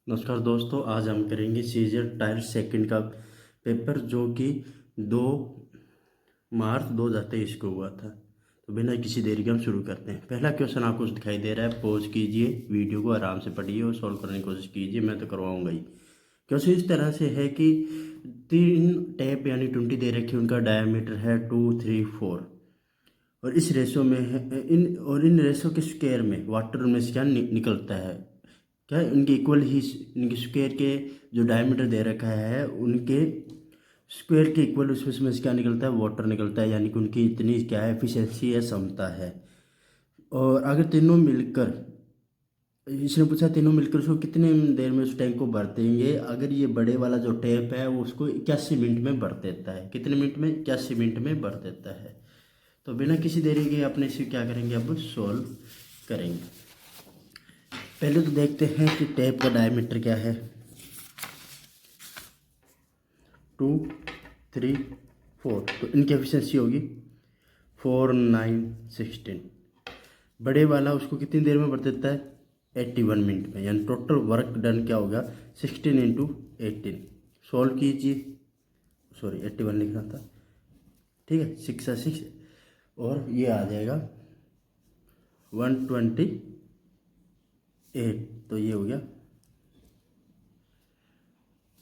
नमस्कार दोस्तों, आज हम करेंगे सीजर टायर सेकंड का पेपर जो कि 2 मार्च 2023 को हुआ था। तो बिना किसी देरी के हम शुरू करते हैं। पहला क्वेश्चन आपको दिखाई दे रहा है, पॉज कीजिए, वीडियो को आराम से पढ़िए और सॉल्व करने की कोशिश कीजिए। मैं तो करवाऊंगा ही। क्वेश्चन इस तरह से है कि 3 टैप यानी 20 दे रखी, उनका डायमीटर है 2, 3, 4 और इस रेशो में है इन रेशो के स्क्वायर में वाटर में से क्या निकलता है, क्या उनके इक्वल ही इनके स्क्वायर के जो डायमीटर दे रखा है उनके स्क्वायर के इक्वल उसमें से क्या निकलता है, वाटर निकलता है। यानी कि उनकी इतनी क्या है, एफिशिएंसी है, क्षमता है। और अगर तीनों मिलकर, इसने पूछा तीनों मिलकर उसको कितने देर में उस टैंक को भर देंगे। अगर ये बड़े वाला जो टैप है वो उसको 81 मिनट में भर देता है। कितने मिनट में? 81 मिनट में भर देता है। तो बिना किसी देरी के अपने इसे क्या करेंगे, अब सॉल्व करेंगे। पहले तो देखते हैं कि टैप का डायमीटर क्या है। 2, 3, 4, तो इनकी एफिशिएंसी होगी 4, 9, 16। बड़े वाला उसको कितनी देर में भर देता है, 81 मिनट में। यानी टोटल वर्क डन क्या होगा, 16 इंटू 18। सॉल्व कीजिए, सॉरी 81 लिखना था, ठीक है, 6 है 6 और ये आ जाएगा 128। तो ये हो गया।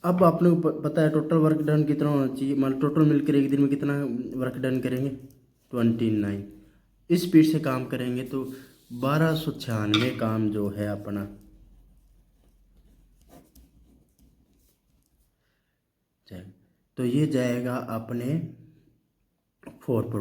अब आपने पता है टोटल वर्क डन कितना होना चाहिए, मान टोटल मिलकर एक दिन में कितना वर्क डन करेंगे, 29। इस स्पीड से काम करेंगे तो 1296 काम जो है अपना जाएगा। तो ये जाएगा अपने 4 पर,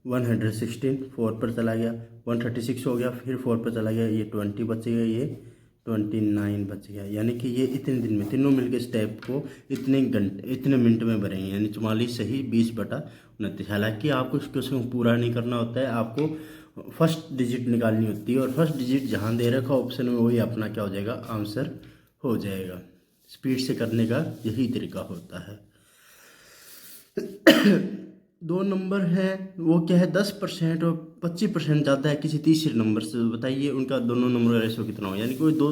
116 4 पर चला गया, 136 हो गया, फिर 4 पर चला गया, ये 20 बच गया, ये 29 बच गया। यानी कि ये इतने दिन में तीनों मिलकर स्टेप को इतने घंटे इतने मिनट में भरेंगे। यानी 44 सही 20/29। हालांकि आपको इस क्वेश्चन को पूरा नहीं करना होता है, आपको फर्स्ट डिजिट निकालनी होती है और फर्स्ट डिजिट जहाँ दे रखा ऑप्शन में वही अपना क्या हो जाएगा, आंसर हो जाएगा। स्पीड से करने का यही तरीका होता है। 2 नंबर है वो क्या है, 10% और 25% ज़्यादा है किसी तीसरे नंबर से। तो बताइए उनका दोनों नंबर का रेशो कितना हो। यानी कोई दो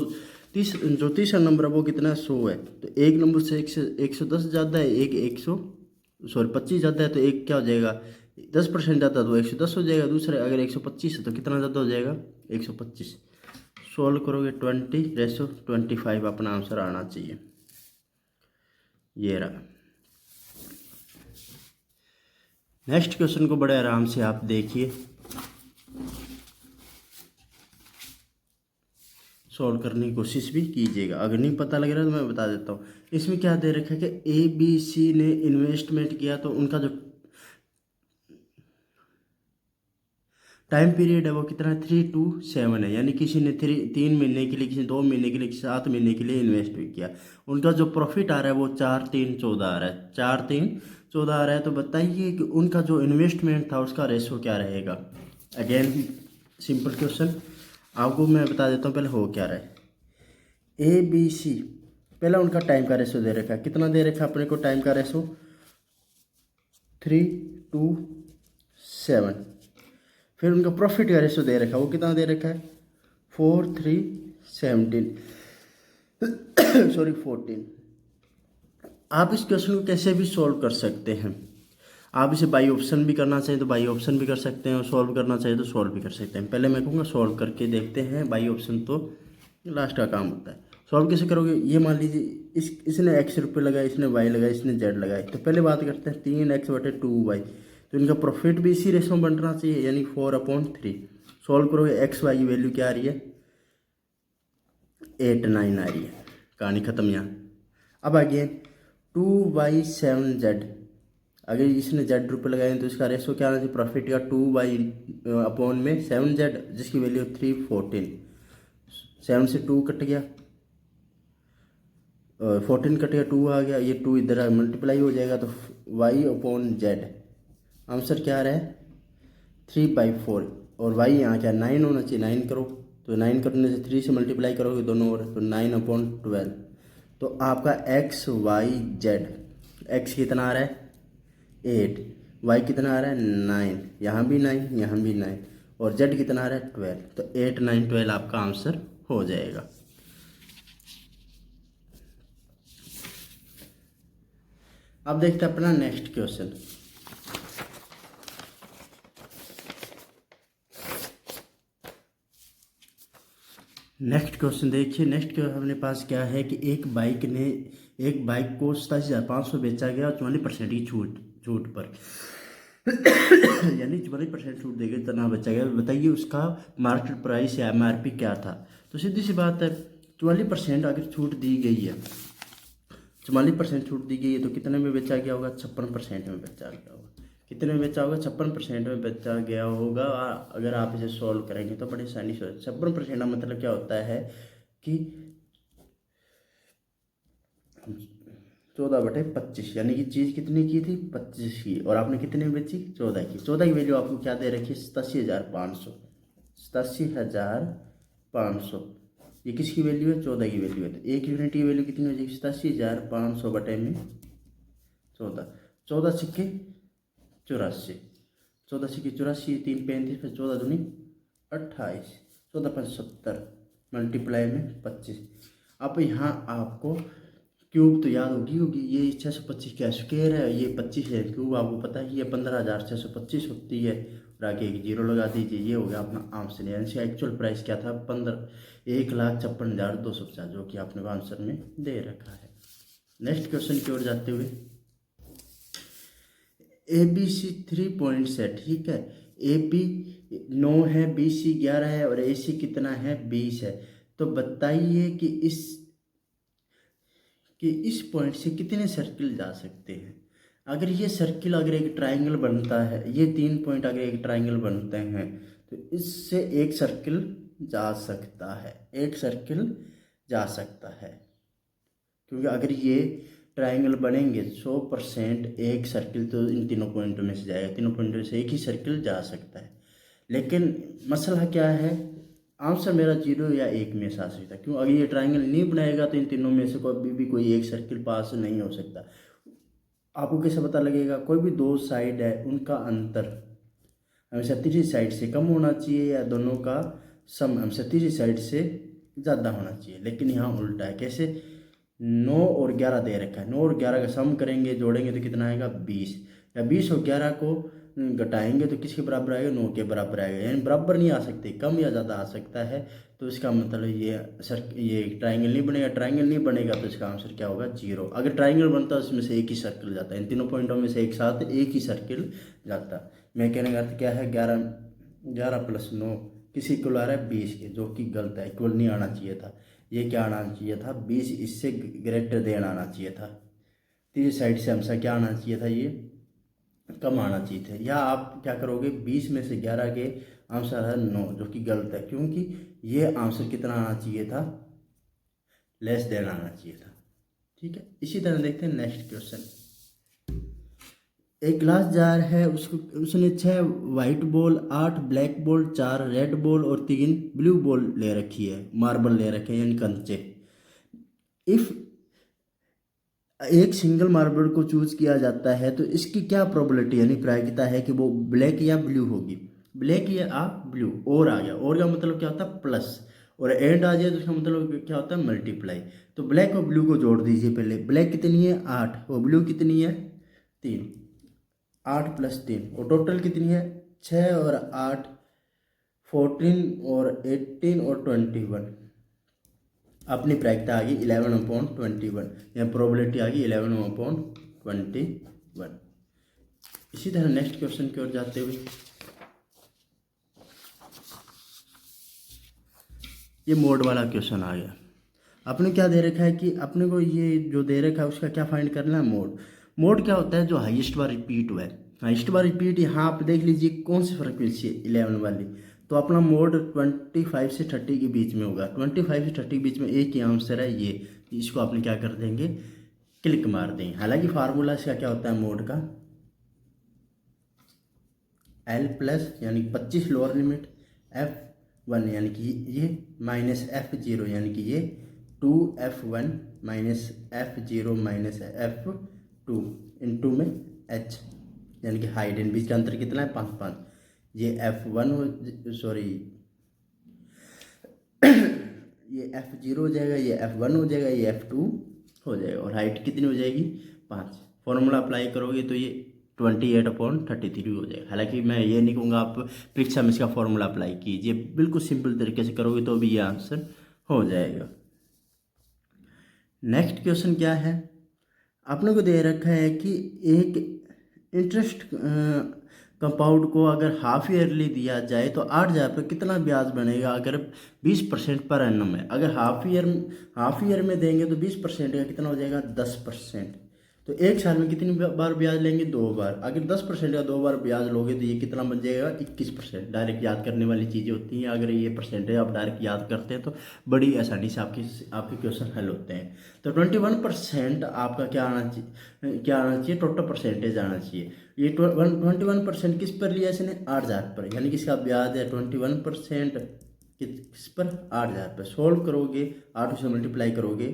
जो तीसरा नंबर है वो कितना है, 100 है। तो एक नंबर से 110 ज़्यादा है, एक 25 ज़्यादा है, तो एक क्या हो जाएगा, 10% ज़्यादा है तो 110 हो जाएगा। दूसरा अगर 125 है तो कितना ज़्यादा हो जाएगा, 125। सॉल्व करोगे 20:25 अपना आंसर आना चाहिए। ये रहा। नेक्स्ट क्वेश्चन को बड़े आराम से आप देखिए, सॉल्व करने की कोशिश भी कीजिएगा। अगर नहीं पता लग रहा है तो मैं बता देता हूँ। इसमें क्या दे रखा है कि ABC ने इन्वेस्टमेंट किया, तो उनका जो टाइम पीरियड है वो कितना है, 3 to 7 है। यानी किसी ने 3 महीने के लिए, किसी ने 2 महीने के लिए, किसी 7 महीने के लिए इन्वेस्ट भी किया। उनका जो प्रॉफिट आ रहा है वो 4, 3, 14 आ रहा है, 4, 3, 14 आ रहा है। तो बताइए कि उनका जो इन्वेस्टमेंट था उसका रेशो क्या रहेगा। अगेन सिंपल क्वेश्चन, आपको मैं बता देता हूँ पहले हो क्या रहा है। ABC पहला उनका टाइम का रेशो दे रखा है, कितना दे रखा है अपने को टाइम का रेशो, 3 to 7। फिर उनका प्रॉफिट का रेशो दे रखा है, वो कितना दे रखा है, 4, 3, 17 सॉरी 14। आप इस क्वेश्चन को कैसे भी सॉल्व कर सकते हैं। आप इसे बाई ऑप्शन भी करना चाहिए तो बाई ऑप्शन भी कर सकते हैं और सॉल्व करना चाहिए तो सॉल्व भी कर सकते हैं। पहले मैं कहूँगा सॉल्व करके देखते हैं, बाई ऑप्शन तो लास्ट का काम होता है। सॉल्व कैसे करोगे, ये मान लीजिए इसने x रुपये लगाए, इसने y लगाए, इसने z लगाए। तो पहले बात करते हैं 3x/2y। तो इनका प्रॉफिट भी इसी रेशो में बनना चाहिए, यानी 4/3। सॉल्व करोगे x y की वैल्यू क्या आ रही है, 8, 9 आ रही है। कहानी खत्म यहाँ। अब आगे 2y 7z। अगर इसने z रुपये लगाए तो इसका रेशो क्या आना चाहिए, प्रॉफिट का 2y/7z, जिसकी वैल्यू 3, 14। 7 से 2 कट गया, 14 कट गया, 2 आ गया, ये 2 इधर मल्टीप्लाई हो जाएगा तो y/z। आंसर क्या आ रहा है, 3/4। और y यहाँ क्या 9 होना चाहिए, 9 करो। तो 9 करने से 3 से मल्टीप्लाई करोगे दोनों ओर, तो 9/12। तो आपका x x कितना आ रहा है, 8, y कितना आ रहा है, 9, यहाँ भी 9, यहाँ भी 9, और z कितना आ रहा है, 12। तो 8, 9, 12 आपका आंसर हो जाएगा। अब देखते हैं अपना नेक्स्ट क्वेश्चन। नेक्स्ट क्वेश्चन देखिए। नेक्स्ट क्वेश्चन अपने पास क्या है कि एक बाइक को 27,500 बेचा गया और 40% की छूट छूट पर यानी 40% छूट देगी इतना बेचा गया। बताइए उसका मार्केट प्राइस या MRP क्या था। तो सीधी सी बात है, 40% अगर छूट दी गई है, 44% छूट दी गई है, तो कितने में बेचा गया होगा? 56% में बेचा गया होगा। कितने में बेचा होगा? 56% में बेचा गया होगा। अगर आप इसे सॉल्व करेंगे तो बड़ी आसानी से 56% का मतलब क्या होता है कि 14/25, यानी कि चीज़ कितनी की थी? 25 की, और आपने कितने में बेची? 14 की। 14 की वैल्यू आपको क्या दे रखी है? 87,500। 87,500 ये किसकी वैल्यू है? 14 की वैल्यू है। तो एक यूनिट की वैल्यू कितनी हो जाएगी? 87,500 बटे में 14। 14 सिक्के 84, 14 सिक्के 84, 3 35, फिर 14 दूनी 28, 14×5 70, मल्टीप्लाई में 25। अब यहाँ आपको क्यूब तो याद होगी ये 625 का स्क्वायर है, ये 25 है क्यूब, आपको पता है कि ये 15,625 होती है, और आगे एक जीरो लगा दीजिए। ये हो गया अपना आंसर। यानी इसका एक्चुअल प्राइस क्या था? 1,56,250, जो कि आपने आंसर में दे रखा है। नेक्स्ट क्वेश्चन की ओर जाते हुए, ABC 3 पॉइंट्स है, ठीक है। AB 9 है, BC 11 है, और AC कितना है? 20 है। तो बताइए कि इस पॉइंट से कितने सर्किल जा सकते हैं। अगर ये सर्किल, अगर एक ट्राइंगल बनता है, ये 3 पॉइंट अगर एक ट्राइंगल बनते हैं, तो इससे एक सर्किल जा सकता है, एक सर्किल जा सकता है। क्योंकि अगर ये ट्राइंगल बनेंगे 100% एक सर्किल तो इन तीनों पॉइंटों में से जाएगा, तीनों पॉइंटों में से एक ही सर्किल जा सकता है। लेकिन मसला क्या है? आंसर मेरा 0 या 1 में से आ सकता है। क्यों? अगर ये ट्राइंगल नहीं बनाएगा तो इन तीनों में से कोई भी कोई एक सर्किल पास नहीं हो सकता। आपको कैसे पता लगेगा? कोई भी दो साइड है, उनका अंतर हमेशा तीसरी साइड से कम होना चाहिए, या दोनों का सम हमेशा तीसरी साइड से ज़्यादा होना चाहिए। लेकिन यहाँ उल्टा है। कैसे? 9 और 11 दे रखा है, 9 और 11 का सम करेंगे, जोड़ेंगे तो कितना आएगा? 20। या 20 और 11 को घटाएंगे तो किसके बराबर आएगा? 9 के बराबर आएगा। यानी बराबर नहीं आ सकते, कम या ज़्यादा आ सकता है। तो इसका मतलब ये ट्राइंगल नहीं बनेगा। ट्राइंगल नहीं बनेगा तो इसका आंसर क्या होगा? 0। अगर ट्राइंगल बनता है उसमें से एक ही सर्किल जाता है, इन तीनों पॉइंटों में से एक साथ एक ही सर्किल जाता। मैं कहने का अर्थ क्या है? 11 + 9 किसी इक्वल आ रहा है 20 के, जो कि गलत है, इक्वल नहीं आना चाहिए था। ये क्या आना चाहिए था? 20 इससे ग्रेटर देन आना चाहिए था। तीसरी साइड से हमेशा क्या आना चाहिए था? ये कम आना चाहिए था। या आप क्या करोगे? 20 में से 11 के आंसर है 9, जो कि गलत है, क्योंकि ये आंसर कितना आना चाहिए था? लेस देन आना चाहिए था। ठीक है। इसी तरह देखते हैं नेक्स्ट क्वेश्चन। एक ग्लास जार है, उसने 6 white ball, 8 black ball, 4 red ball और 3 ब्लू बॉल ले रखी है, मार्बल ले रखे हैं, यानी कंचे। इफ एक सिंगल मार्बल को चूज किया जाता है तो इसकी क्या प्रोबेबिलिटी यानी प्रायिकता है कि वो ब्लैक या ब्लू होगी? ब्लैक या ब्लू। और आ गया, और का मतलब क्या होता है? प्लस। और एंड आ जाए तो उसका मतलब क्या होता है? मल्टीप्लाई। तो ब्लैक और ब्लू को जोड़ दीजिए पहले। ब्लैक कितनी है? 8, और ब्लू कितनी है? 3। 8 + 3, और टोटल कितनी है? 6 और 8, 14 और 18 और 21। अपनी प्रायिकता आ गई 11/21, या प्रोबेबिलिटी आ गई 11/21। इसी तरह नेक्स्ट क्वेश्चन की ओर जाते हुए, ये मोड वाला क्वेश्चन आ गया। आपने क्या दे रखा है कि अपने को ये जो दे रखा है उसका क्या फाइंड करना है? मोड। मोड क्या होता है? जो हाईएस्ट बार रिपीट हुआ है। हाईएस्ट बार रिपीट यहाँ आप देख लीजिए कौन सी फ्रिक्वेंसी है? 11 वाली। तो अपना मोड 25 से 30 के बीच में होगा। 25 से 30 के बीच में एक ही आंसर है ये। इसको आपने क्या कर देंगे? क्लिक मार देंगे। हालांकि फार्मूला इसका क्या होता है मोड का? L+ यानी 25 लोअर लिमिट, F1 यानी कि ये माइनस F0 यानी कि ये 2F1 minus F0 minus F2 into में H यानी कि हाइट। इन बीच का अंतर कितना है? 5 ये F1 हो, सॉरी ये F0 हो जाएगा, ये F1 हो जाएगा, ये F2 हो जाएगा, और हाइट कितनी हो जाएगी? 5। फॉर्मूला अप्लाई करोगे तो ये 28/33 हो जाएगा। हालांकि मैं ये नहीं कहूँगा आप परीक्षा में इसका फॉर्मूला अप्लाई कीजिए, बिल्कुल सिंपल तरीके से करोगे तो भी ये आंसर हो जाएगा। नेक्स्ट क्वेश्चन क्या है, आपने को दे रखा है कि एक इंटरेस्ट कंपाउंड को अगर हाफ ईयरली दिया जाए तो 8,000 पर कितना ब्याज बनेगा अगर 20% पर एनम है। अगर हाफ ईयर में देंगे तो 20% का कितना हो जाएगा 10%। तो एक साल में कितनी बार ब्याज लेंगे 2 बार। अगर 10% का 2 बार ब्याज लोगे तो ये कितना बन जाएगा 21%। डायरेक्ट याद करने वाली चीज़ें होती हैं, अगर ये परसेंटेज आप डायरेक्ट याद करते हैं तो बड़ी आसानी से आपके क्वेश्चन हल होते हैं। तो 21% आपका क्या आना चाहिए टोटल परसेंटेज आना चाहिए। ये 21% किस पर लिया इसने 8,000 पर, यानी कि इसका ब्याज है 21% किस पर 8,000 पर। सोल्व करोगे 8 से मल्टीप्लाई करोगे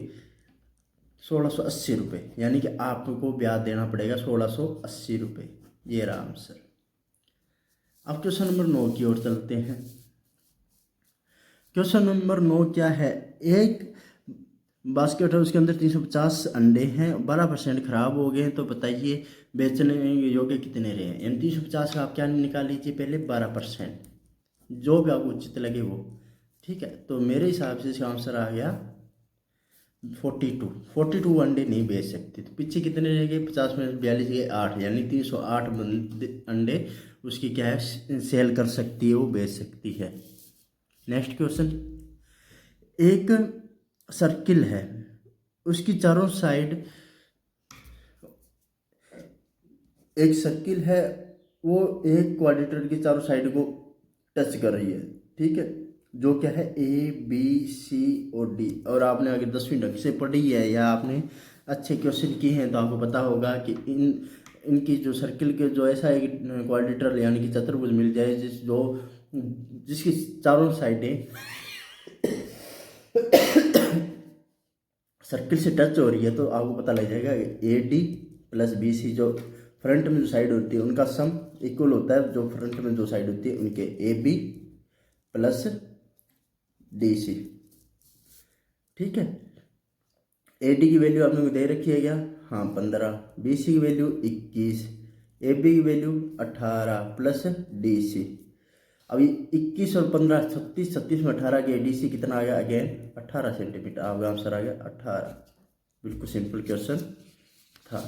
1,680 रुपये, यानी कि आपको ब्याज देना पड़ेगा 1,680 रुपये। ये रहा आंसर। अब क्वेश्चन नंबर 9 की ओर चलते हैं। क्वेश्चन नंबर 9 क्या है, एक बास्केट है उसके अंदर 350 अंडे हैं, 12% खराब हो गए हैं, तो बताइए बेचने योग्य कितने रहे हैं। यानी 350 का आप क्या निकाल लीजिए पहले 12%, जो भी आपको उचित लगे वो। ठीक है, तो मेरे हिसाब से इसका आंसर आ गया 42 अंडे नहीं बेच सकती। तो पीछे कितने रह गए 50 में 42 के 8, यानी 308 अंडे उसकी क्या है सेल कर सकती है, वो बेच सकती है। नेक्स्ट क्वेश्चन, एक सर्किल है उसकी चारों साइड, एक सर्किल है वो एक क्वाड्रेटर की चारों साइड को टच कर रही है। ठीक है, जो क्या है ABCOD। और आपने अगर 10वीं ढंग से पढ़ी है या आपने अच्छे क्वेश्चन किए हैं तो आपको पता होगा कि इनकी जो सर्किल के जो ऐसा एक क्वाड्रेटर यानी कि चतुर्भुज मिल जाए जिसकी चारों साइडें सर्किल से टच हो रही है, तो आपको पता लग जाएगा AD + BC जो फ्रंट में जो साइड होती है उनका सम इक्वल होता है जो फ्रंट में जो साइड होती है उनके AB + DC। ठीक है, AD की वैल्यू आपने दे रखी है क्या, हाँ 15, BC की वैल्यू 21, AB की वैल्यू 18 + DC। अभी 21 और 15 36, 36 में 18 के DC कितना आ गया अगेन 18 सेंटीमीटर। आपका आंसर आ गया 18। बिल्कुल सिंपल क्वेश्चन था।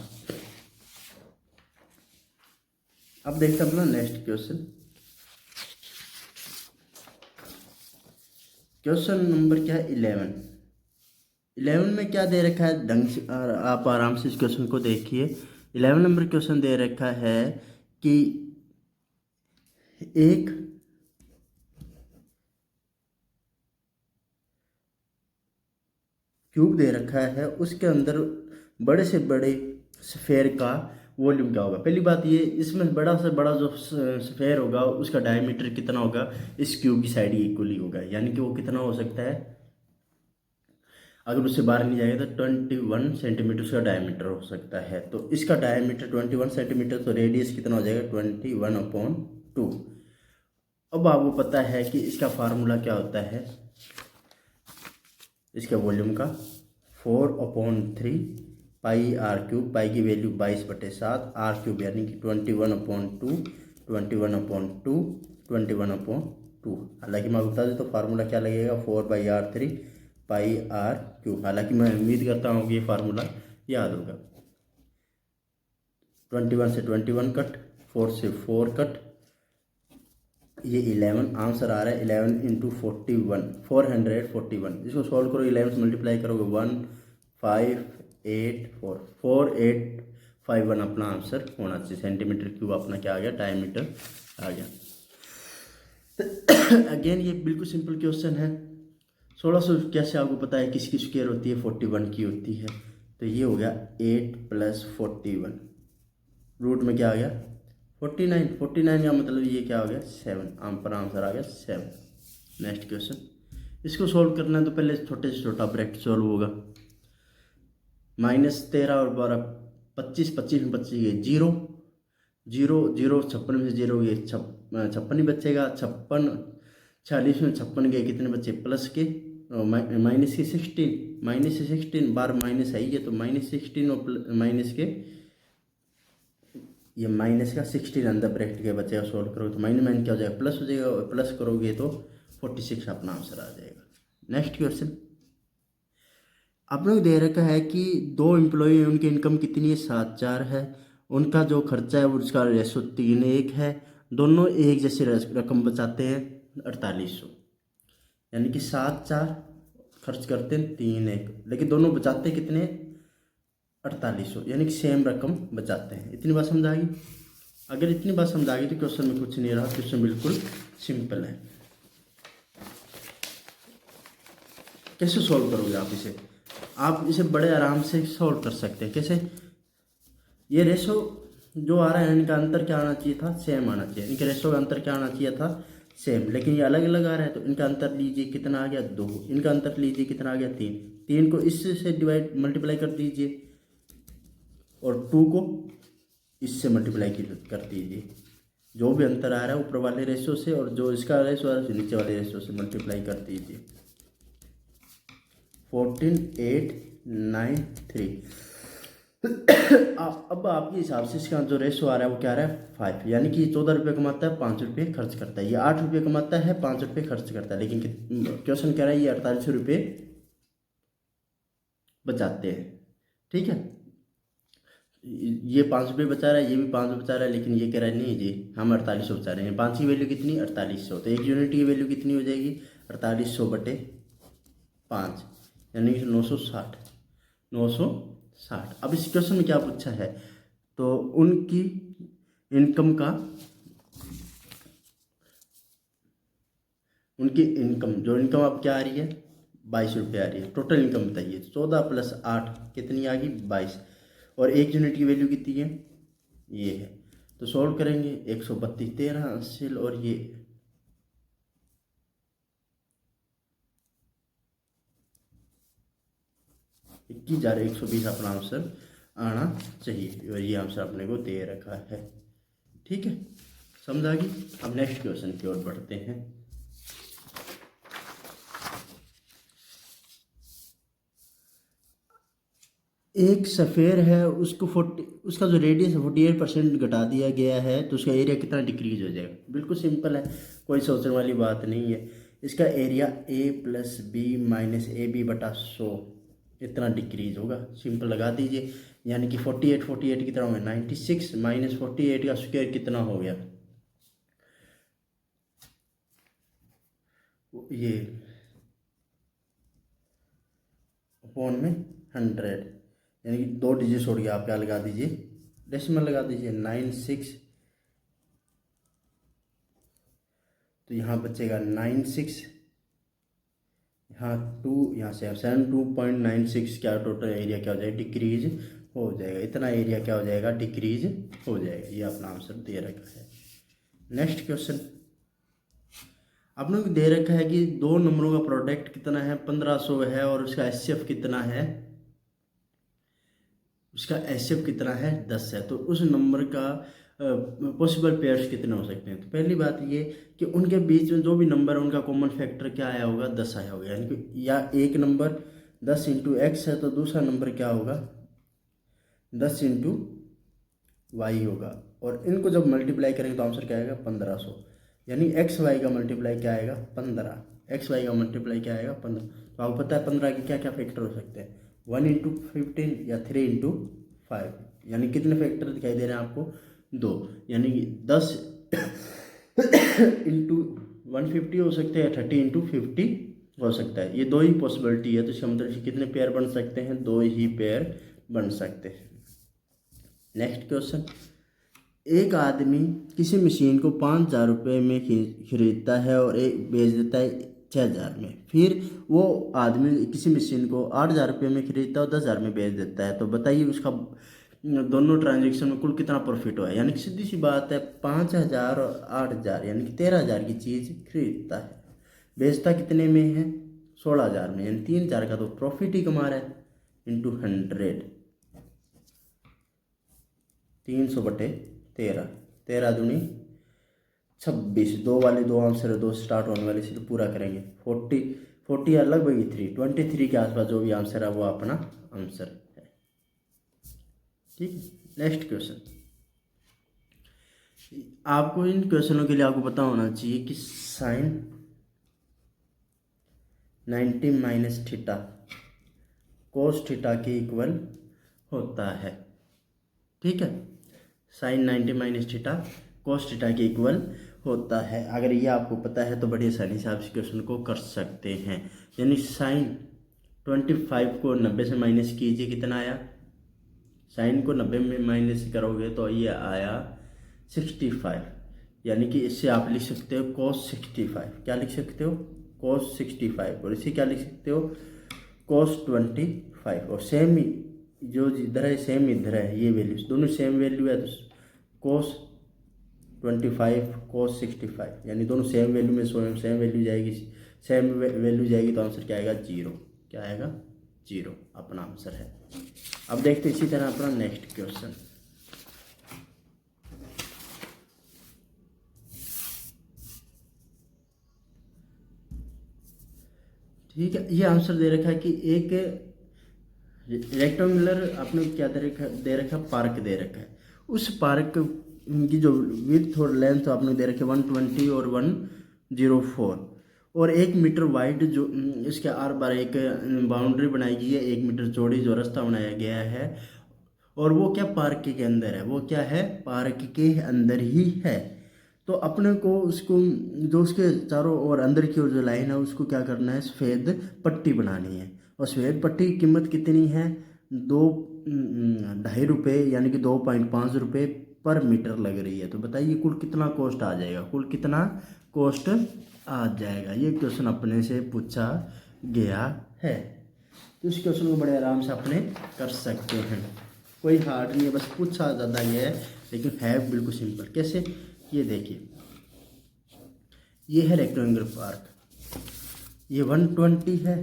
अब देखते हैं अपना नेक्स्ट क्वेश्चन। क्वेश्चन नंबर क्या है 11 में क्या दे रखा है ढंग से आप आराम से इस क्वेश्चन को देखिए। 11 नंबर क्वेश्चन दे रखा है कि एक क्यूब दे रखा है उसके अंदर बड़े से बड़े स्फेयर का वॉल्यूम क्या होगा। पहली बात ये, इसमें बड़ा से बड़ा जो स्फेयर होगा उसका डायमीटर कितना होगा इस क्यूब की साइड इक्वली होगा, यानी कि वो कितना हो सकता है अगर उससे बाहर नहीं जाएगा तो 21 सेंटीमीटर उसका डायमीटर हो सकता है। तो इसका डायमीटर 21 सेंटीमीटर, तो रेडियस कितना हो जाएगा 21/2। अब आपको पता है कि इसका फार्मूला क्या होता है इसके वॉल्यूम का 4/3 πr³। पाई की वैल्यू 22/7, r³ यानी कि 21/2, 21/2, 21/2। हालांकि मैं बता दें तो फार्मूला क्या लगेगा 4/r³ πr³। हालांकि मैं उम्मीद करता हूँ कि ये फार्मूला याद होगा। 21 से 21 कट, 4 से 4 कट, ये 11 आंसर आ रहा है 11 × 41 441। इसको सॉल्व करो 11 से मल्टीप्लाई करोगे 1584 4851 अपना आंसर होना चाहिए। सेंटीमीटर क्यूब अपना क्या आ गया डायमीटर आ गया। अगेन ये बिल्कुल सिंपल क्वेश्चन है। 1600 कैसे आपको पता है किसकी स्क्वायर होती है 41 की होती है। तो ये हो गया 8 + 41, रूट में क्या आ गया 49 का मतलब ये क्या हो गया 7। पर आंसर आ गया 7। नेक्स्ट क्वेश्चन, इसको सोल्व करना है तो पहले छोटे से छोटा ब्रैकेट सोल्व होगा। -13 और 12 25, 25 में 25 ये 0 0 0, 56 में से 0 ये 56 ही बचेगा। 56 46 में 56 गए कितने बच्चे प्लस के माइनस के 16, -16 बार माइनस है ये तो -16 और माइनस के ये माइनस का 16 अंदर ब्रैकेट के बचेगा, सोल्व करोगे तो माइनस माइनस क्या हो जाएगा, प्लस हो जाएगा, और प्लस करोगे तो 46 अपना आंसर आ जाएगा। नेक्स्ट क्वेश्चन, आप लोग दे रखा है कि दो एम्प्लॉय है, उनकी इनकम कितनी है, 7,400 है, उनका जो खर्चा है उसका रेशो 3:1 है, दोनों एक जैसी रकम बचाते हैं 4800, यानी कि 7,400 खर्च करते हैं 3:1, लेकिन दोनों बचाते कितने, 4800, यानी कि सेम रकम बचाते हैं। इतनी बात समझ आ गई? अगर इतनी बात समझ आ गई तो क्वेश्चन में कुछ नहीं रहा, क्वेश्चन बिल्कुल सिंपल है। कैसे सॉल्व करोगे आप इसे? आप इसे बड़े आराम से सॉल्व कर सकते हैं। कैसे? ये रेशो जो आ रहा है इनका अंतर क्या आना चाहिए था, सेम आना चाहिए। इनके रेशो का अंतर क्या आना चाहिए था, सेम, लेकिन ये अलग अलग आ रहा है, तो इनका अंतर लीजिए कितना आ गया, 2, इनका अंतर लीजिए कितना आ गया, 3, 3 को इससे डिवाइड मल्टीप्लाई कर दीजिए और 2 को इससे मल्टीप्लाई कर दीजिए। जो भी अंतर आ रहा है ऊपर वाले रेशो से, और जो इसका रेशो आ रहा है नीचे वाले रेशो से मल्टीप्लाई कर दीजिए। 14,893। अब आपके हिसाब से इसका जो रेशो आ रहा है वो क्या आ रहा है, 5, यानी कि 14 रुपये कमाता है, 5 रुपये खर्च करता है। ये 8 रुपये कमाता है, 5 रुपये खर्च करता है, लेकिन क्वेश्चन कह रहा है ये 48 रुपये बचाते हैं। ठीक है, ये 5 रुपये बचा रहा है, ये भी 5 रुपये बचा रहा है, लेकिन ये कह रहा है नहीं जी हम 4800 बचा रहे हैं। 5 की वैल्यू कितनी, 4800, तो 1 यूनिट की वैल्यू कितनी हो जाएगी, 4800/5, यानी कि 960, 960। अब इस क्वेश्चन में क्या पूछा है, तो उनकी इनकम का, उनकी इनकम जो इनकम अब क्या आ रही है, 22 रुपये आ रही है। टोटल इनकम बताइए, 14 + 8 कितनी आ गई, 22, और 1 यूनिट की वैल्यू कितनी है, ये है। तो सॉल्व करेंगे, 132, 13 हासिल, और ये 21,120 अपना आंसर आना चाहिए, और ये आंसर अपने को दे रखा है। ठीक है, समझ आ गई? अब नेक्स्ट क्वेश्चन की ओर बढ़ते हैं। एक सफ़ेर है, उसको 40, उसका जो रेडियस है 48% घटा दिया गया है, तो उसका एरिया कितना डिक्रीज हो जाएगा। बिल्कुल सिंपल है, कोई सोचने वाली बात नहीं है। इसका एरिया A+B-AB/100 इतना डिक्रीज होगा। सिंपल लगा दीजिए, यानी कि 48 कितना हो गया, 96 - 48 का स्क्वायर कितना हो गया, ये अपॉन में 100, यानी कि 2 डिजिट छोड़ गया, आप क्या लगा दीजिए, डेसिमल लगा दीजिए, 96, तो यहाँ बचेगा 96, यहाँ 2, यहाँ से 72.96, क्या टोटल एरिया क्या हो जाएगा, डिक्रीज हो जाएगा। इतना एरिया क्या हो जाएगा, डिक्रीज हो जाएगा। ये अपना आंसर दे रखा है। नेक्स्ट क्वेश्चन, आप लोग दे रखा है कि 2 नंबरों का प्रोडक्ट कितना है, 1500 है, और उसका HCF कितना है, उसका HCF कितना है, 10 है। तो उस नंबर का पॉसिबल पेयर्स कितने हो सकते हैं। तो पहली बात ये कि उनके बीच में जो भी नंबर है उनका कॉमन फैक्टर क्या आया होगा, 10 आया होगा, यानी कि या एक नंबर 10 × X है, तो दूसरा नंबर क्या होगा, 10 × Y होगा, और इनको जब मल्टीप्लाई करेंगे तो आंसर क्या आएगा, 1500, यानी XY का मल्टीप्लाई क्या आएगा, 15, XY का मल्टीप्लाई क्या आएगा, 15। तो आपको पता है 15 के क्या क्या फैक्टर हो सकते हैं, 1 × 15 या 3 × 5, यानी कितने फैक्टर दिखाई दे रहे हैं आपको, 2, यानी कि 10 × 150 हो सकते हैं, 30 × 50 हो सकता है। ये 2 ही पॉसिबिलिटी है, तो इसका मतलब कितने पेयर बन सकते हैं, 2 ही पेयर बन सकते हैं। नेक्स्ट क्वेश्चन, एक आदमी किसी मशीन को 5,000 रुपये में खरीदता है और एक बेच देता है 6,000 में। फिर वो आदमी किसी मशीन को 8,000 रुपये में खरीदता है और 10,000 में बेच देता है। तो बताइए उसका दोनों ट्रांजेक्शन में कुल कितना प्रॉफिट हुआ है। यानी कि सीधी सी बात है, 5,000 और 8,000 यानी कि 13,000 की चीज़ खरीदता है, बेचता कितने में है, 16,000 में, यानी 3,000 का तो प्रॉफिट ही कमा रहा है। इंटू 100, 300/13, 13 दूनी 26, 2 वाले 2 आंसर है, 2 स्टार्ट होने वाले से तो पूरा करेंगे, 40 या लगभग 23 के आसपास जो भी आंसर है वो अपना आंसर है। ठीक है, नेक्स्ट क्वेश्चन, आपको इन क्वेश्चनों के लिए आपको पता होना चाहिए कि sine 90 minus theta cos theta के इक्वल होता है। ठीक है, sine 90 minus theta cos theta के इक्वल होता है। अगर ये आपको पता है तो बड़ी आसानी से आप इस क्वेश्चन को कर सकते हैं। यानी साइन 25 को 90 से माइनस कीजिए, कितना आया? साइन को 90 में माइनस करोगे तो ये आया 65। यानी कि इससे आप लिख सकते हो cos 65। क्या लिख सकते हो? cos 65। और इसे क्या लिख सकते हो? cos 25। और सेम जो इधर है सेम इधर है, ये वैल्यू दोनों सेम वैल्यू है, तो cos 25 cos 65 यानी दोनों सेम वैल्यू में सेम वैल्यू जाएगी, सेम वैल्यू जाएगी तो आंसर क्या आएगा? 0। क्या आएगा? 0 अपना आंसर है। अब देखते इसी तरह अपना नेक्स्ट क्वेश्चन। ठीक है, ये आंसर दे रखा है कि एक रेक्टेंगुलर आपने क्या दे रखा पार्क दे रखा है। उस पार्क की जो विड्थ और लेंथ आपने दे रखे 120 और 104 और 1 मीटर वाइड जो इसके आर पार एक बाउंड्री बनाई गई है, 1 मीटर चौड़ी जो रास्ता बनाया गया है। और वो क्या पार्क के अंदर है? वो क्या है? पार्क के अंदर ही है। तो अपने को उसको जो उसके चारों ओर अंदर की ओर जो लाइन है उसको क्या करना है? सफ़ेद पट्टी बनानी है। और सफ़ेद पट्टी की कीमत कितनी है? 2.5 रुपये यानी कि 2.5 रुपये पर मीटर लग रही है। तो बताइए कुल कितना कॉस्ट आ जाएगा? कुल कितना कॉस्ट आ जाएगा? ये क्वेश्चन अपने से पूछा गया है। तो इस क्वेश्चन को बड़े आराम से अपने कर सकते हैं, कोई हार्ड नहीं है, बस पूछा ज़्यादा ये है लेकिन है बिल्कुल सिंपल। कैसे? ये देखिए, ये है रेक्टेंगुलर पार्क, ये 120 है,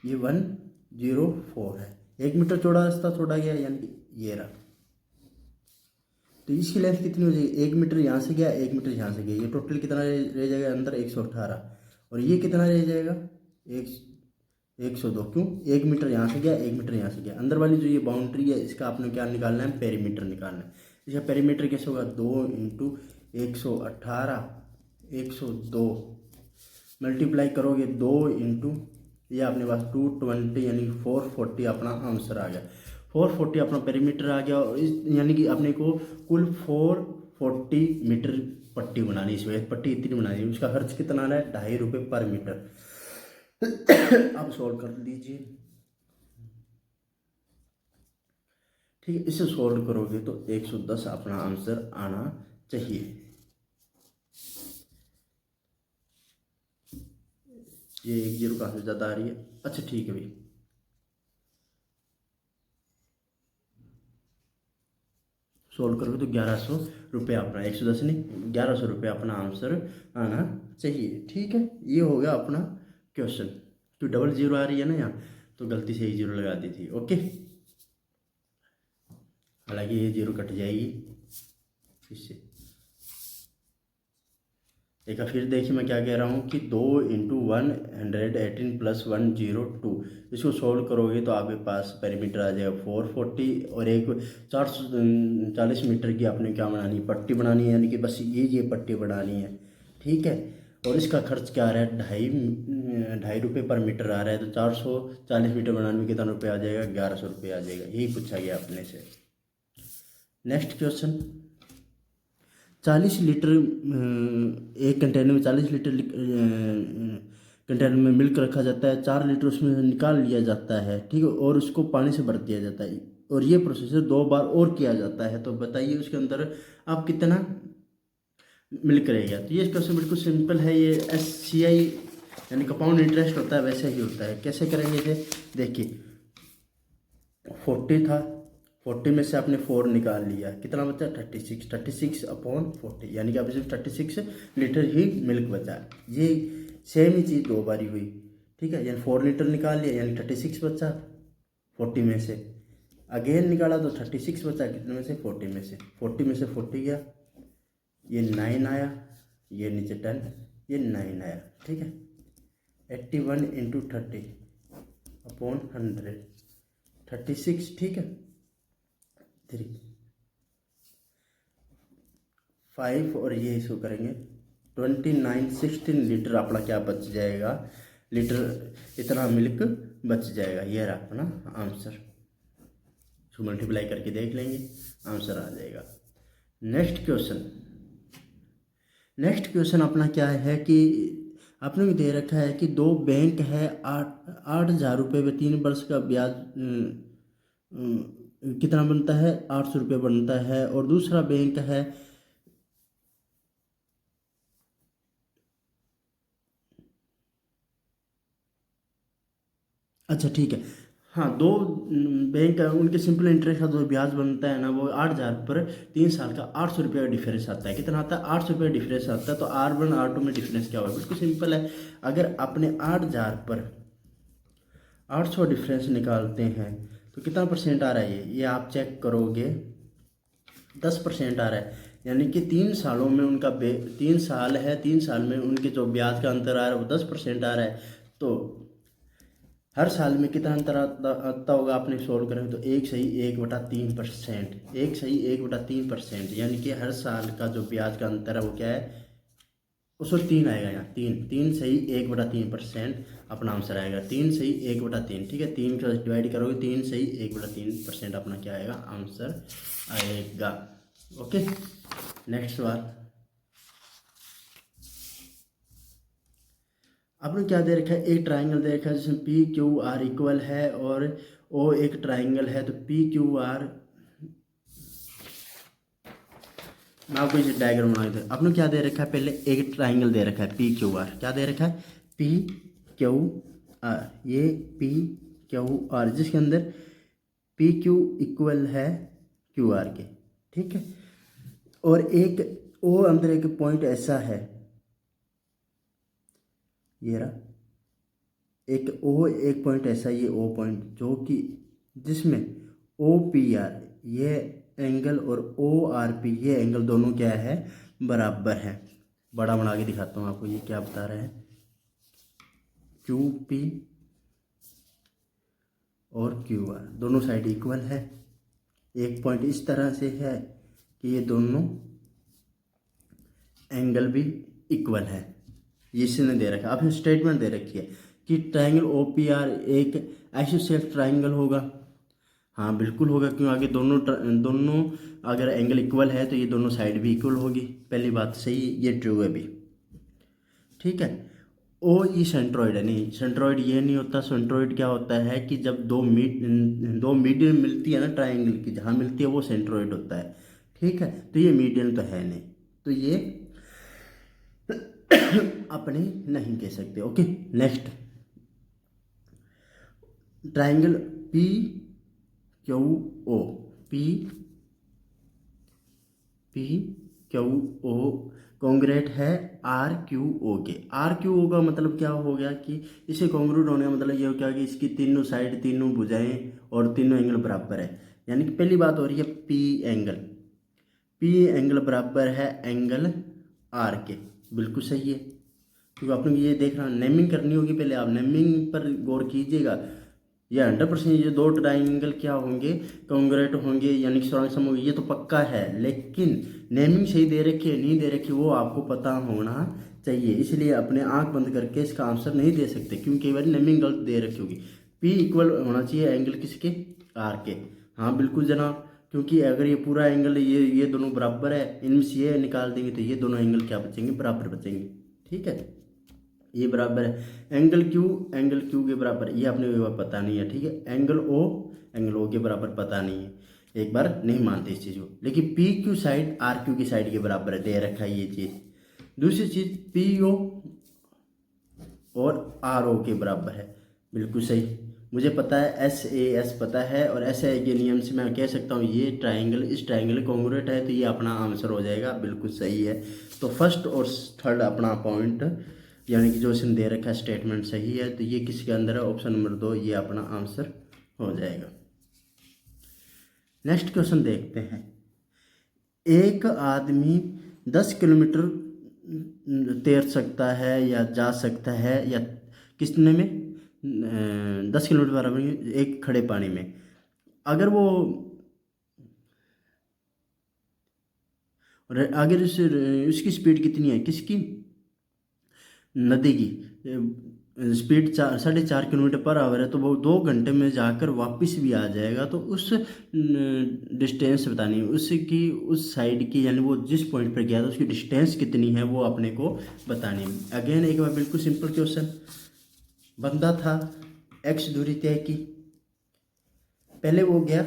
ये 104 है। 1 मीटर चौड़ा रास्ता छोड़ा गया यानी कि ये रहा। तो इसकी लेंथ कितनी हो जाएगी? 1 मीटर यहाँ से गया, 1 मीटर यहाँ से गया, ये टोटल कितना रह जाएगा अंदर? 118। और ये कितना रह जाएगा? 102। क्यों? 1 मीटर यहाँ से गया, 1 मीटर यहाँ से गया। अंदर वाली जो ये बाउंड्री है इसका आपने क्या निकालना है? पेरीमीटर निकालना है। इसका पेरीमीटर कैसे होगा? 2 इंटू 118 102 मल्टीप्लाई करोगे 2 इंटू ये अपने पास 220 यानी 440 अपना आंसर आ गया। 440 अपना पेरीमीटर आ गया। और इस यानी कि अपने को कुल 440 मीटर पट्टी बनानी है, इसमें पट्टी इतनी बनानी है। उसका खर्च कितना आ रहा है? 2.5 रुपये पर मीटर। अब सॉल्व कर लीजिए। ठीक है, इसे सॉल्व करोगे तो 110 अपना आंसर आना चाहिए। ये 1 0 काफी ज़्यादा आ रही है। अच्छा ठीक है भाई, सोल्व करोगे तो 1100 रुपये अपना, 110 नहीं 1100 रुपये अपना आंसर आना चाहिए। ठीक है, ये हो गया अपना क्वेश्चन। तो डबल जीरो आ रही है ना यहाँ, तो गलती से 1 0 लगा दी थी। ओके, हालांकि ये 0 कट जाएगी इससे। एक बार फिर देखिए मैं क्या कह रहा हूँ कि 2 इंटू 118 प्लस 102 इसको सोल्व करोगे तो आपके पास पेरीमीटर आ जाएगा 440 और एक 440 मीटर की आपने क्या बनानी है? पट्टी बनानी है, यानी कि बस ये पट्टी बनानी है। ठीक है, और इसका खर्च क्या आ रहा है? 2.5 रुपये पर मीटर आ रहा है। तो 440 मीटर बनाने में कितना रुपये आ जाएगा? 1100 रुपये आ जाएगा। यही पूछा गया अपने से। नेक्स्ट क्वेश्चन, 40 लीटर एक कंटेनर में 40 लीटर कंटेनर में मिल्क रखा जाता है। 4 लीटर उसमें निकाल लिया जाता है। ठीक है, और उसको पानी से भर दिया जाता है और ये प्रोसेसर 2 बार और किया जाता है। तो बताइए उसके अंदर आप कितना मिल्क रहेगा? तो ये क्वेश्चन बिल्कुल सिंपल है। ये SCI यानी कंपाउंड इंटरेस्ट होता है, वैसे ही होता है। कैसे करेंगे इसे? देखिए 40 था, 40 में से आपने 4 निकाल लिया, कितना बचा? 36 अपॉन 40 यानी कि आप सिर्फ 36 लीटर ही मिल्क बचा। ये सेम ही चीज़ 2 बारी हुई। ठीक है, यानी 4 लीटर निकाल लिया यानी 36 बचा 40 में से। अगेन निकाला तो 36 बचा, कितने में से? 40 में से। 40 में से 40 गया, ये 9 आया, ये नीचे 10, ये 9 आया। ठीक है, 81 इंटू 30 अपॉन 100 36। ठीक है, 3 5 और ये इसको करेंगे 29, 16 लीटर अपना क्या बच जाएगा, लीटर इतना मिल्क बच जाएगा। ये रहा अपना आंसर, इसको मल्टीप्लाई करके देख लेंगे, आंसर आ जाएगा। नेक्स्ट क्वेश्चन अपना क्या है कि आपने भी दे रखा है कि दो बैंक है, 8,000 रुपये में 3 वर्ष का ब्याज कितना बनता है, 800 रुपये बनता है। और दूसरा बैंक है, अच्छा ठीक है, हाँ दो बैंक है, उनके सिंपल इंटरेस्ट का जो ब्याज बनता है ना वो 8,000 पर 3 साल का 800 रुपये का डिफरेंस आता है। कितना आता है, 800 रुपये डिफरेंस आता है। तो R1 R2 में डिफरेंस क्या होगा, बिल्कुल सिंपल है। अगर अपने 8,000 पर 800 डिफरेंस निकालते हैं तो कितना परसेंट आ रहा है, ये आप चेक करोगे 10% आ रहा है। यानी कि 3 सालों में उनका 3 साल है, 3 साल में उनके जो ब्याज का अंतर आ रहा है वो 10% आ रहा है। तो हर साल में कितना अंतर आता होगा, आपने सोल्व करेंगे तो 1/3%, 1/3%, यानी कि हर साल का जो ब्याज का अंतर है वो क्या है, उसको 3 आएगा यहाँ, 1/3%, अपना आंसर आएगा 3/1/3। ठीक है, 3 का डिवाइड करोगे 3/1/3% अपना क्या आएगा, आंसर आएगा। ओके, नेक्स्ट सवाल आपने क्या दे रखा है, एक ट्राइंगल दे रखा है जिसमें पी क्यू आर इक्वल है और ओ एक ट्राइंगल है। तो पी क्यू आर, मैं आपको इसे डायग्राम बना के, आपने क्या दे रखा है, पहले एक ट्राइंगल दे रखा है पी क्यू आर, क्या दे रखा है, पी क्यू आर, ये पी क्यू आर जिसके अंदर पी क्यू इक्वल है क्यू आर के। ठीक है, और एक ओ अंदर एक पॉइंट ऐसा है, ये रहा एक ओ, एक पॉइंट ऐसा, ये ओ पॉइंट जो कि जिसमें ओ पी आर ये एंगल और ओ आर पी ये एंगल दोनों क्या है, बराबर है। बड़ा बना के दिखाता हूँ आपको, ये क्या बता रहा है, क्यू पी और क्यू आर दोनों साइड इक्वल है। एक पॉइंट इस तरह से है कि ये दोनों एंगल भी इक्वल है, ये इसने दे रखा है। आपने स्टेटमेंट दे रखी है कि ट्राइंगल ओ पी आर एक आइसोसेलेस ट्राइंगल होगा। हाँ बिल्कुल होगा, क्यों, आगे दोनों अगर एंगल इक्वल है तो ये दोनों साइड भी इक्वल होगी, पहली बात सही, ये ट्रू है भी। ठीक है, ओ ये सेंट्रोइड है, नहीं सेंट्रोइड ये नहीं होता। सेंट्रोइड क्या होता है कि जब दो मीडियन मिलती है ना ट्राइंगल की, जहाँ मिलती है वो सेंट्रोइड होता है। ठीक है, तो ये मीडियन तो है नहीं, तो ये अपने नहीं कह सकते। Okay, next triangle P Q O, P P Q O congruent है आर क्यू ओ के। आर क्यू ओ का मतलब क्या हो गया कि इसे कॉन्ग्रेट होने का मतलब ये हो गया कि इसकी तीनों साइड, तीनों भुजाएं और तीनों एंगल बराबर है। यानी कि पहली बात हो रही है पी एंगल बराबर है एंगल आर के, बिल्कुल सही है। क्योंकि आपने ये देखना, नेमिंग करनी होगी, पहले आप नेमिंग पर गौर कीजिएगा। ये 100% ये दो ट्राइंगल क्या होंगे, कॉन्ग्रेट होंगे, यानी कि सौरांग सम होंगे, ये तो पक्का है। लेकिन नेमिंग सही दे रखी है नहीं दे रखी वो आपको पता होना चाहिए, इसलिए अपने आंख बंद करके इसका आंसर नहीं दे सकते, क्योंकि कई बार नेमिंग गलत दे रखी होगी। पी इक्वल होना चाहिए एंगल किसके, आर के। हाँ बिल्कुल जनाब, क्योंकि अगर ये पूरा एंगल ये दोनों बराबर है, इनमें से ये निकाल देंगे तो ये दोनों एंगल क्या बचेंगे, बराबर बचेंगे। ठीक है, ये बराबर है एंगल क्यू के बराबर, ये आपने पता नहीं है। ठीक है, एंगल ओ के बराबर पता नहीं है, एक बार नहीं मानते इस चीज़ को। लेकिन P Q side R Q की साइड के बराबर है, दे रखा है ये चीज़। दूसरी चीज़ पी ओ और आर ओ के बराबर है, बिल्कुल सही। मुझे पता है एस ए एस पता है, और एस ए के नियम से मैं कह सकता हूँ ये ट्राइंगल इस ट्राइंगल कॉन्ग्रुएंट है, तो ये अपना आंसर हो जाएगा, बिल्कुल सही है। तो फर्स्ट और थर्ड अपना पॉइंट, यानी कि जो इसने दे रखा है स्टेटमेंट सही है, तो ये किसके अंदर है, ऑप्शन नंबर 2 ये अपना आंसर हो जाएगा। नेक्स्ट क्वेश्चन देखते हैं। एक आदमी 10 किलोमीटर तैर सकता है या जा सकता है, या कितने में, 10 किलोमीटर बराबर एक खड़े पानी में। अगर वो और अगर उसकी स्पीड कितनी है, किसकी, नदी की स्पीड 4.5 किलोमीटर पर आवर है, तो वो 2 घंटे में जाकर वापस भी आ जाएगा। तो उस डिस्टेंस बतानी है उसकी, उस साइड की, यानी वो जिस पॉइंट पर गया था उसकी डिस्टेंस कितनी है वो अपने को बतानी है। अगेन एक बार बिल्कुल सिंपल क्वेश्चन, बंदा था, एक्स दूरी तय की, पहले वो गया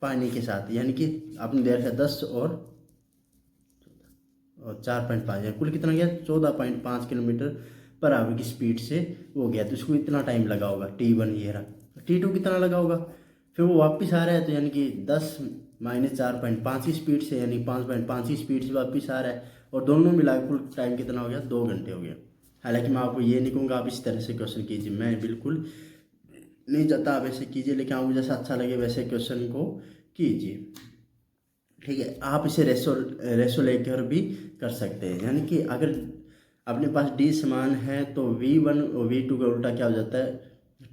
पानी के साथ, यानी कि आपने देखा 10 और 4.5 है, कुल कितना गया 14.5 किलोमीटर पर आवर की स्पीड से वो गया। तो उसको इतना टाइम लगा होगा, T1 ये रहा। T2 कितना लगा होगा, फिर वो वापस आ रहा है, तो यानी कि 10 माइनस 4.5 की स्पीड से, यानी 5.5 की स्पीड से वापस आ रहा है, और दोनों मिला कुल टाइम कितना हो गया, 2 घंटे हो गया। हालांकि मैं आपको ये नहीं कहूँगा आप इस तरह से क्वेश्चन कीजिए, मैं बिल्कुल नहीं चाहता आप ऐसे कीजिए, लेकिन आपको जैसा अच्छा लगे वैसे क्वेश्चन को कीजिए। ठीक है, आप इसे रेशो लेकर भी कर सकते हैं, यानी कि अगर अपने पास डी समान है तो V1 और V2 का उल्टा क्या हो जाता है,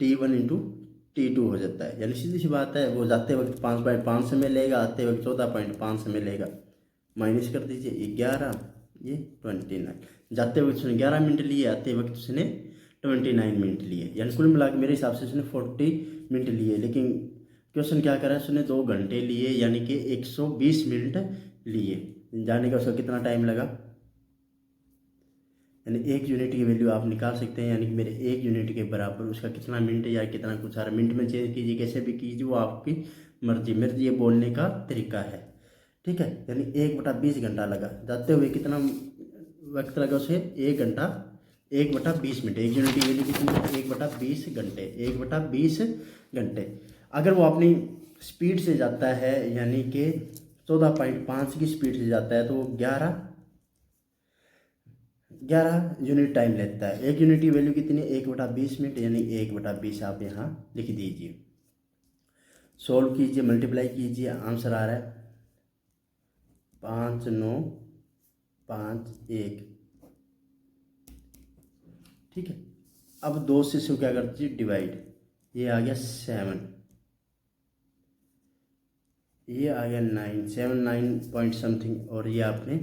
T1 इंटू T2 हो जाता है। यानी सीधी सी बात है, वो जाते वक्त 5.5 से मिलेगा, आते वक्त 14.5 से मिलेगा। माइनस कर दीजिए 11, ये 29, जाते वक्त उसने 11 मिनट लिए, आते वक्त उसने 29 मिनट लिए, यानी कुल मिला के मेरे हिसाब से उसने 40 मिनट लिए। लेकिन क्वेश्चन क्या करा है, उसने 2 घंटे लिए, यानी कि 120 मिनट लिए। जाने का उसका कितना टाइम लगा, यानी 1 यूनिट की वैल्यू आप निकाल सकते हैं, यानी कि मेरे 1 यूनिट के बराबर उसका कितना मिनट या कितना कुछ सारा मिनट में चेंज कीजिए, कैसे भी कीजिए, वो आपकी मर्जी। मेरे ये बोलने का तरीका है, ठीक है। यानी 1/20 घंटा लगा, जाते हुए कितना वक्त लगा उसे, 1 घंटा 1/20 मिनट। 1 यूनिट की वैल्यू कितनी है, 1/20 घंटे, 1/20 घंटे। अगर वो अपनी स्पीड से जाता है, यानी कि 14.5 की स्पीड से जाता है, तो वो 11 यूनिट टाइम लेता है। 1 यूनिट की वैल्यू कितनी है, 1/20 मिनट, यानी 1/20 आप यहाँ लिख दीजिए। सोल्व कीजिए, मल्टीप्लाई कीजिए, आंसर आ रहा है 5951। ठीक है, अब 2 से इसको क्या करते हैं, डिवाइड, ये आ गया 7, ये आ गया 9, 7 9 पॉइंट समथिंग, और ये आपने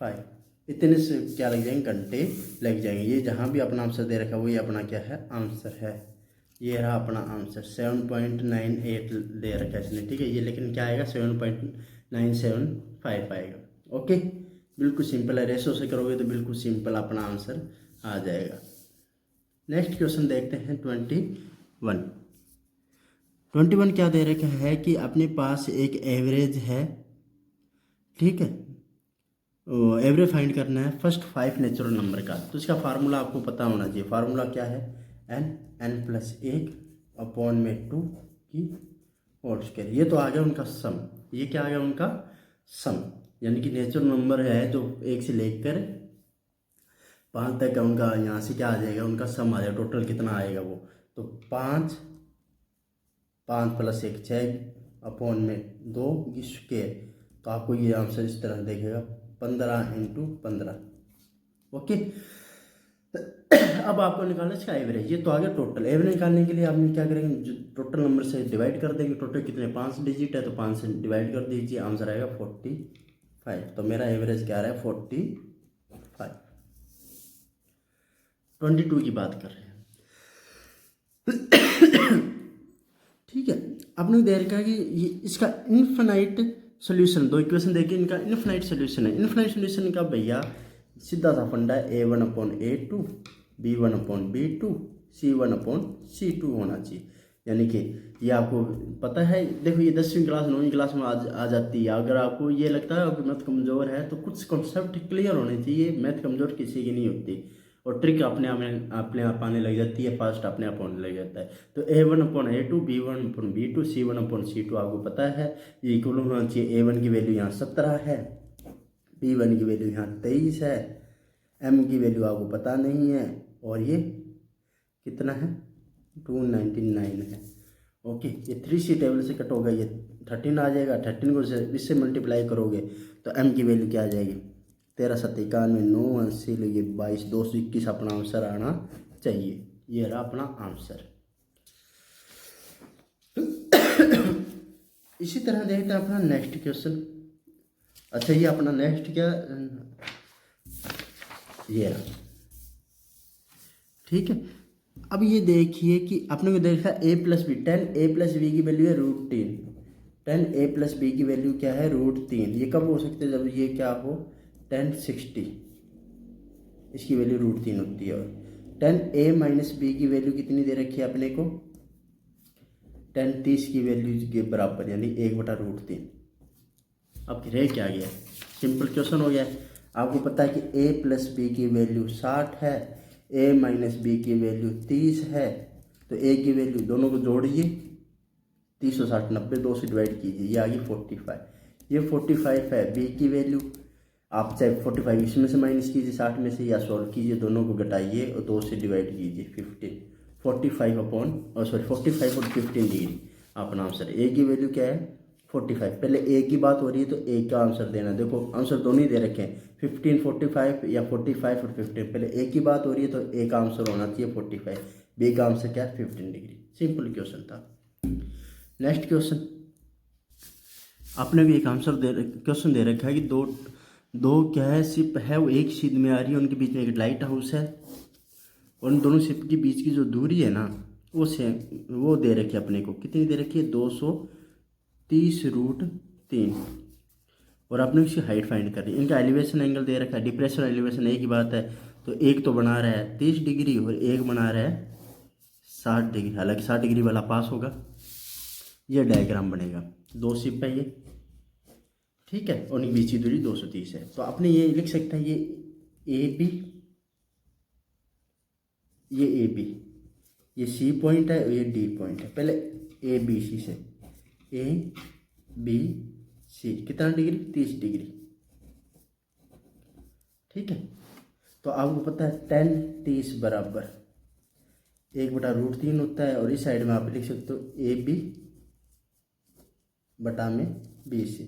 5। इतने से क्या लग जाएंगे, घंटे लग जाएंगे। ये जहाँ भी अपना आंसर दे रखा है वही अपना क्या है, आंसर है। ये रहा अपना आंसर, 7.98 दे रखा है इसने, ठीक है। ये लेकिन क्या आएगा, 7.975 आएगा। ओके, बिल्कुल सिंपल है, रेशो से करोगे तो बिल्कुल सिंपल अपना आंसर आ जाएगा। नेक्स्ट क्वेश्चन देखते हैं 21 क्या दे रखा है कि अपने पास एक एवरेज है, ठीक है। एवरेज फाइंड करना है फर्स्ट 5 नेचुरल नंबर का। तो इसका फार्मूला आपको पता होना चाहिए। फार्मूला क्या है, n+1/2 की होल स्क्वायर। ये तो आ गया उनका सम, ये क्या आ गया उनका सम, यानी कि नेचुरल नंबर है जो 1 से लेकर 5 तक का, उनका यहाँ से क्या आ जाएगा, उनका सम आ जाएगा। टोटल कितना आएगा वो, तो 5 + 1 6/2 की स्क्वायर। तो आपको ये आंसर इस तरह देखेगा 15 × 15। ओके, अब आपको निकालना इसका एवरेज। ये तो आ गया टोटल। एवरेज निकालने के लिए आपने क्या करेंगे, जो टोटल नंबर से डिवाइड कर देंगे। टोटल कितने 5 डिजिट है, तो 5 से डिवाइड कर दीजिए, आंसर आएगा 45। तो मेरा एवरेज क्या आ रहा है, 45। 22 की बात कर रहे हैं। ठीक है, आपने दे रखा है कि ये इसका इन्फिनाइट सोल्यूशन, 2 इक्वेशन देखिए, इनका इन्फिनाइट सोल्यूशन है। इन्फिनाइट सोल्यूशन का भैया सीधा सा फंडा है, A1/A2, B1/B2, C1/C2 होना चाहिए। यानी कि ये आपको पता है, देखो ये 10वीं क्लास 9वीं क्लास में आ जाती है। अगर आपको ये लगता है कि मैथ कमज़ोर है, तो कुछ कॉन्सेप्ट क्लियर होने चाहिए। मैथ कमज़ोर किसी की नहीं होती, और ट्रिक अपने आप आने लग जाती है, फास्ट अपने आप होने लग जाता है। तो A1/A2, B1/B2, C1/C2 आपको पता है। ये इक्वल होना चाहिए। A1 की वैल्यू यहाँ 17 है, B1 की वैल्यू यहाँ 23 है, M की वैल्यू आपको पता नहीं है, और ये कितना है 299 है। ओके, ये 3C टेबल से कट होगा, ये 13 आ जाएगा। 13 को इससे मल्टीप्लाई करोगे तो M की वैल्यू क्या आ जाएगी, 13 7 91, 9 80 लगे 22, 221 अपना आंसर आना चाहिए। ये रहा अपना आंसर। इसी तरह देखते हैं अपना नेक्स्ट क्वेश्चन। अच्छा ये अपना नेक्स्ट क्या, ये रहा, ठीक है। अब ये देखिए कि अपने को देखा ए प्लस बी, 10a+b की वैल्यू है √3, 10a+b की वैल्यू क्या है √3। ये कब हो सकते हैं, जब ये क्या हो 1060, इसकी वैल्यू √3 होती है। और 10a-b की वैल्यू कितनी दे रखी है अपने को, 1030 की वैल्यू के बराबर, यानी 1/√3। अब रह क्या गया, सिंपल क्वेश्चन हो गया। आपको पता है कि a+b की वैल्यू 60 है, a-b की वैल्यू 30 है, तो a की वैल्यू दोनों को जोड़िए, 30 और 60 90, 2 से डिवाइड कीजिए, ये आ गई 45। ये 45 है b की वैल्यू। आप चाहे 45 इसमें से माइनस कीजिए 60 में से, या सॉल्व कीजिए, दोनों को घटाइए और 2 से डिवाइड कीजिए, 15, 45 अपॉन, और सॉरी 45 और 15 डिग्री अपना आंसर। ए की वैल्यू क्या है 45। पहले ए की बात हो रही है तो ए का आंसर देना। देखो आंसर दोनों ही दे रखे हैं, 15 45 या 45 और 15। पहले ए की बात हो रही है तो ए का आंसर होना चाहिए 45, बी का आंसर क्या है 15 डिग्री। सिंपल क्वेश्चन था। नेक्स्ट क्वेश्चन, आपने भी एक आंसर क्वेश्चन दे रखा है कि दो दो क्या है शिप है, वो एक सीध में आ रही है, उनके बीच में एक लाइट हाउस है, और उन दोनों शिप के बीच की जो दूरी है ना वो सेम, वो दे रखी है अपने को, कितनी दे रखी है 230√3, और आपने इसकी हाइट फाइंड करनी है। इनका एलिवेशन एंगल दे रखा है, डिप्रेशन एलिवेशन एक ही बात है, तो एक तो बना रहा है 30 डिग्री और एक बना रहा है 60 डिग्री। हालांकि 60 डिग्री वाला पास होगा, ये डायग्राम बनेगा। दो शिप है ये, ठीक है, और इनकी बीच की दूरी 230 है। तो आपने ये लिख सकते हैं, ये ए बी, ये ए बी, ये सी पॉइंट है और ये डी पॉइंट है। पहले ए बी सी से, ए बी सी कितना डिग्री 30 डिग्री, ठीक है। तो आपको पता है 10 30 बराबर 1/√3 होता है, और इस साइड में आप लिख सकते हो ए बी बटा में बी सी।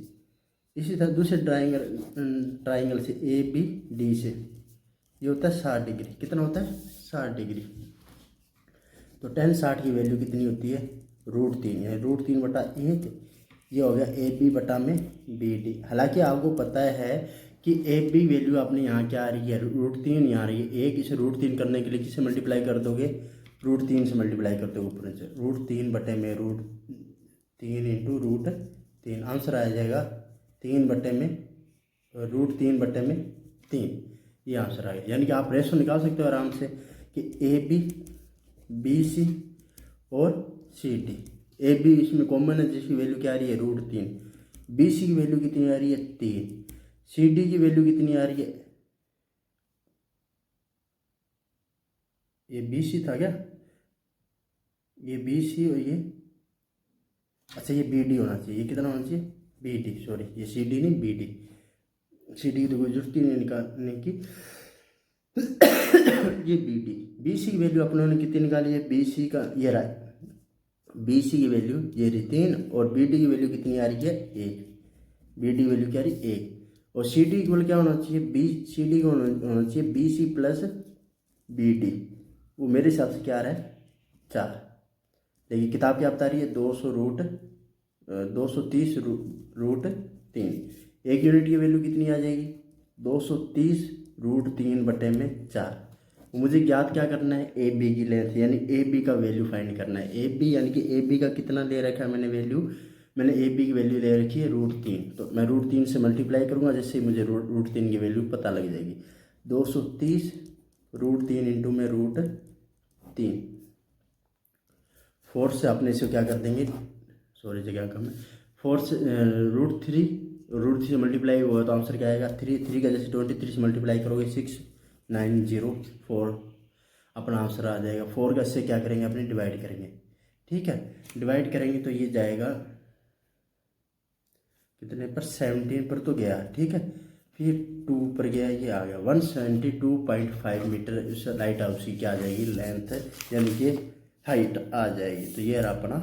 इसी तरह दूसरे ट्राइंगल से ए बी डी से ये होता है 60 डिग्री, कितना होता है 60 डिग्री। तो 1060 की वैल्यू कितनी होती है √3, यानी √3/1, ये हो गया ए बी बटा में बी डी। हालांकि आपको पता है कि ए बी वैल्यू अपने यहाँ क्या आ रही है √3 यहाँ आ रही है, एक इसे √3 करने के लिए किससे मल्टीप्लाई कर दोगे √3 से मल्टीप्लाई कर दोगे ऊपर से, √3 बटे में √3 इंटू √3, आंसर आ जाएगा 3 बटे में √3/3, ये आंसर आ गया। यानी कि आप रेशो निकाल सकते हो आराम से कि ए बी बी सी और सी डी। ए बी इसमें कॉमन है जिसकी वैल्यू क्या आ रही है √3, बी सी की वैल्यू कितनी आ रही है 3, सी डी की वैल्यू कितनी आ रही है, ये बी सी था क्या, ये बी सी और ये, अच्छा ये बी डी होना चाहिए, ये कितना होना चाहिए बी डी, सॉरी ये सी डी नहीं बी डी, सी डी की तो कोई जरूरत ही नहीं निकालने की। ये बी डी, बी सी की वैल्यू अपने ने कितनी निकाली है, बी सी का ये रहा है, बी सी की वैल्यू ये रही 3, और बी डी की वैल्यू कितनी आ रही है 1, बी डी वैल्यू क्या आ रही है 1, और सी डी इक्वल क्या होना चाहिए, बी सी डी को होना चाहिए B C plus B D, वो मेरे हिसाब से क्या आ रहा है 4। देखिए किताब क्या बता रही है 230√3, एक यूनिट की वैल्यू कितनी आ जाएगी 230√3/4। मुझे ज्ञात क्या करना है ए बी की लेंथ, यानी ए बी का वैल्यू फाइंड करना है। ए बी यानी कि ए बी का कितना ले रखा है मैंने वैल्यू, मैंने ए बी की वैल्यू ले रखी है √3, तो मैं √3 से मल्टीप्लाई करूँगा जिससे मुझे √3 की वैल्यू पता लग जाएगी। 230√3 इंटू में √3, 4 से अपने से क्या कर देंगे, सॉरी जगह कम है, 4 से √3 से मल्टीप्लाई हुआ तो आंसर क्या आएगा 3 का जैसे 23 से मल्टीप्लाई करोगे 6904, अपना आंसर आ जाएगा। 4 का इससे क्या करेंगे अपने डिवाइड करेंगे, ठीक है, डिवाइड करेंगे तो ये जाएगा कितने पर 17 पर तो गया, ठीक है, फिर 2 पर गया, ये आ गया 172.5 मीटर। इस लाइट हाउस की क्या आ जाएगी लेंथ, यानी कि हाइट आ जाएगी। तो ये रहा अपना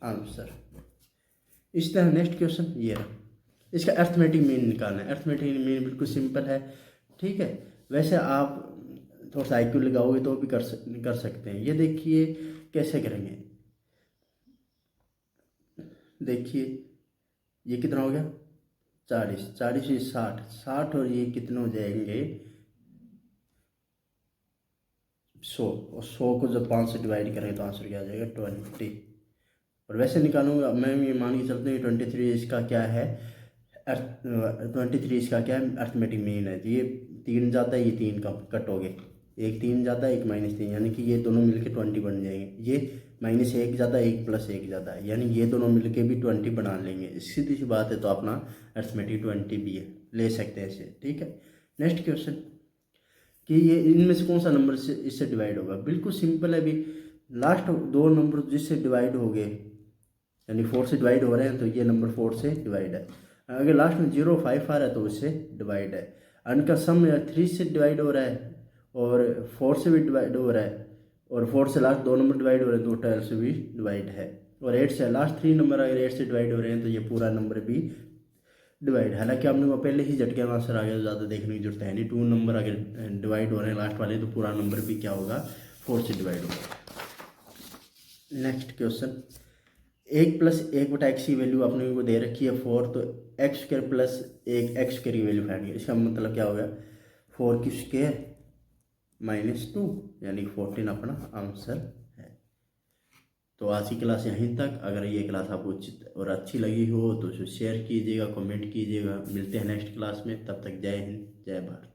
आंसर। इस तरह नेक्स्ट क्वेश्चन ये रहा, इसका अर्थमेटिक मीन निकालना है। अर्थमेटिक मीन बिल्कुल सिंपल है, ठीक है, वैसे आप थोड़ा सा IQ लगाओगे तो भी कर सकते हैं। ये देखिए कैसे करेंगे, देखिए ये कितना हो गया 40, 40 से 60, 60 और ये कितने हो जाएंगे 100, और 100 को जब 5 से डिवाइड करेंगे तो आंसर क्या आ जाएगा 20। और वैसे निकालूंगा मैं, ये मान के चलते हैं 23 इसका क्या है अर्थ, 23 इसका क्या है अर्थमेटिक मीन है। तो ये 3 जाता है, ये 3 का कट हो गए, एक 3 जाता है, एक -3, यानी कि ये दोनों मिलके 20 बन जाएंगे। ये -1 जाता है, 1 + 1 जाता है, यानी ये दोनों मिलके भी 20 बना लेंगे। सीधी सी बात है, तो अपना अर्थमेटिक 20 भी है, ले सकते हैं इसे। ठीक है, नेक्स्ट क्वेश्चन कि ये इनमें से कौन सा नंबर से इससे डिवाइड होगा। बिल्कुल सिंपल है, अभी लास्ट 2 नंबर जिससे डिवाइड हो गए, यानी 4 से डिवाइड हो रहे हैं, तो ये नंबर 4 से डिवाइड है। अगर लास्ट में 0 5 आ रहा है तो उससे डिवाइड है। इनका सम 3 से डिवाइड हो रहा है और 4 से भी डिवाइड हो रहा है, और 4 से लास्ट 2 नंबर डिवाइड हो रहे हैं तो 12 से भी डिवाइड है, और 8 से लास्ट 3 नंबर अगर 8 से डिवाइड हो रहे हैं तो ये पूरा नंबर भी डिवाइड है। हालांकि आपने को पहले ही झटके में आंसर आ गया, तो ज़्यादा देखने की जरूरत है नहीं। 2 नंबर अगर डिवाइड हो रहे हैं लास्ट वाले, तो पूरा नंबर भी क्या होगा 4 से डिवाइड होगा। नेक्स्ट क्वेश्चन, 1 + 1/x की वैल्यू अपने को दे रखी है 4, तो x² + 1 x² की वैल्यू फाइंड कीजिए। इसका मतलब क्या हो गया 4 की स्क्वायर -2, यानी 14 अपना आंसर है। तो आज की क्लास यहीं तक। अगर ये क्लास आपको उचित और अच्छी लगी हो तो उसे शेयर कीजिएगा, कमेंट कीजिएगा। मिलते हैं नेक्स्ट क्लास में, तब तक जय हिंद, जय भारत।